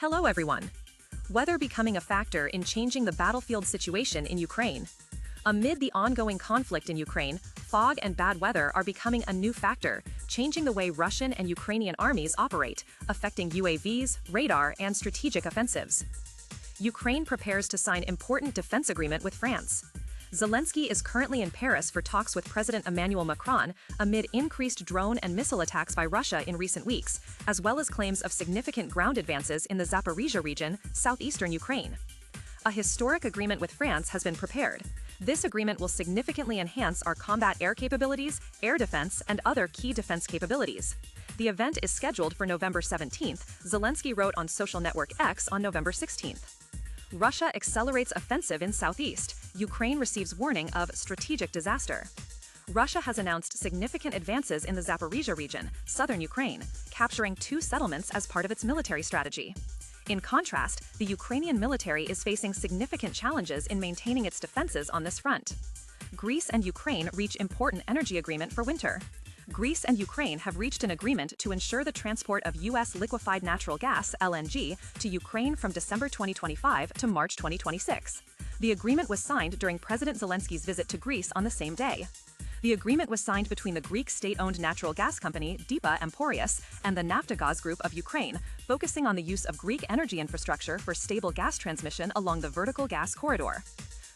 Hello everyone. Weather becoming a factor in changing the battlefield situation in Ukraine. Amid the ongoing conflict in Ukraine, fog and bad weather are becoming a new factor, changing the way Russian and Ukrainian armies operate, affecting UAVs, radar, and strategic offensives. Ukraine prepares to sign important defense agreement with France. Zelensky is currently in Paris for talks with President Emmanuel Macron amid increased drone and missile attacks by Russia in recent weeks, as well as claims of significant ground advances in the Zaporizhia region, southeastern Ukraine. A historic agreement with France has been prepared. This agreement will significantly enhance our combat air capabilities, air defense, and other key defense capabilities. The event is scheduled for November 17th, Zelensky wrote on social network X on November 16th. Russia accelerates offensive in southeast. Ukraine receives warning of strategic disaster. Russia has announced significant advances in the Zaporizhia region, southern Ukraine, capturing 2 settlements as part of its military strategy. In contrast, the Ukrainian military is facing significant challenges in maintaining its defenses on this front. Greece and Ukraine reach important energy agreement for winter. Greece and Ukraine have reached an agreement to ensure the transport of U.S. liquefied natural gas (LNG) to Ukraine from December 2025 to March 2026. The agreement was signed during President Zelensky's visit to Greece on the same day. The agreement was signed between the Greek state-owned natural gas company DEPA Emporius and the Naftogaz Group of Ukraine, focusing on the use of Greek energy infrastructure for stable gas transmission along the vertical gas corridor.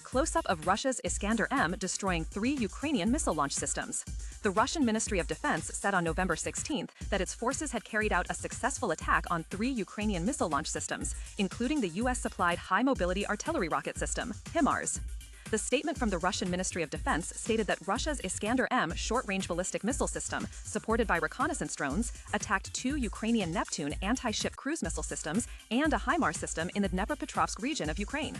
Close-up of Russia's Iskander-M destroying 3 Ukrainian missile launch systems. The Russian Ministry of Defense said on November 16th that its forces had carried out a successful attack on 3 Ukrainian missile launch systems, including the U.S.-supplied high-mobility artillery rocket system, HIMARS. The statement from the Russian Ministry of Defense stated that Russia's Iskander-M short-range ballistic missile system, supported by reconnaissance drones, attacked 2 Ukrainian Neptune anti-ship cruise missile systems and a HIMARS system in the Dnepropetrovsk region of Ukraine.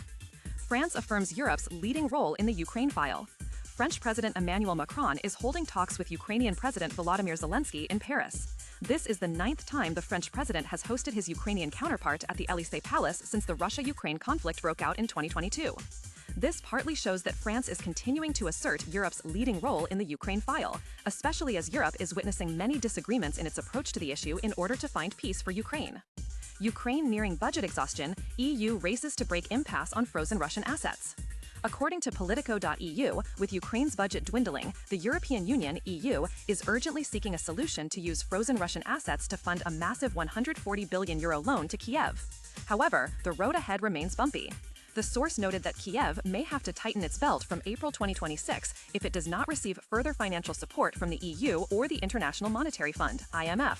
France affirms Europe's leading role in the Ukraine file. French President Emmanuel Macron is holding talks with Ukrainian President Volodymyr Zelensky in Paris. This is the 9th time the French president has hosted his Ukrainian counterpart at the Élysée Palace since the Russia-Ukraine conflict broke out in 2022. This partly shows that France is continuing to assert Europe's leading role in the Ukraine file, especially as Europe is witnessing many disagreements in its approach to the issue in order to find peace for Ukraine. Ukraine nearing budget exhaustion, EU races to break impasse on frozen Russian assets. According to Politico.eu, with Ukraine's budget dwindling, the European Union (EU) is urgently seeking a solution to use frozen Russian assets to fund a massive €140 billion loan to Kiev. However, the road ahead remains bumpy. The source noted that Kiev may have to tighten its belt from April 2026 if it does not receive further financial support from the EU or the International Monetary Fund (IMF).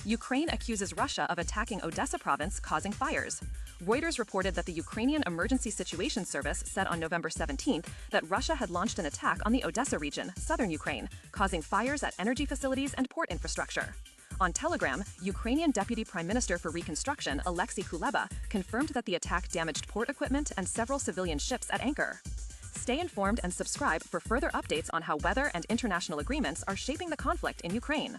Ukraine accuses Russia of attacking Odessa province, causing fires. Reuters reported that the Ukrainian Emergency Situation Service said on November 17th that Russia had launched an attack on the Odessa region, southern Ukraine, causing fires at energy facilities and port infrastructure. On Telegram, Ukrainian Deputy Prime Minister for Reconstruction Alexei Kuleba confirmed that the attack damaged port equipment and several civilian ships at anchor. Stay informed and subscribe for further updates on how weather and international agreements are shaping the conflict in Ukraine.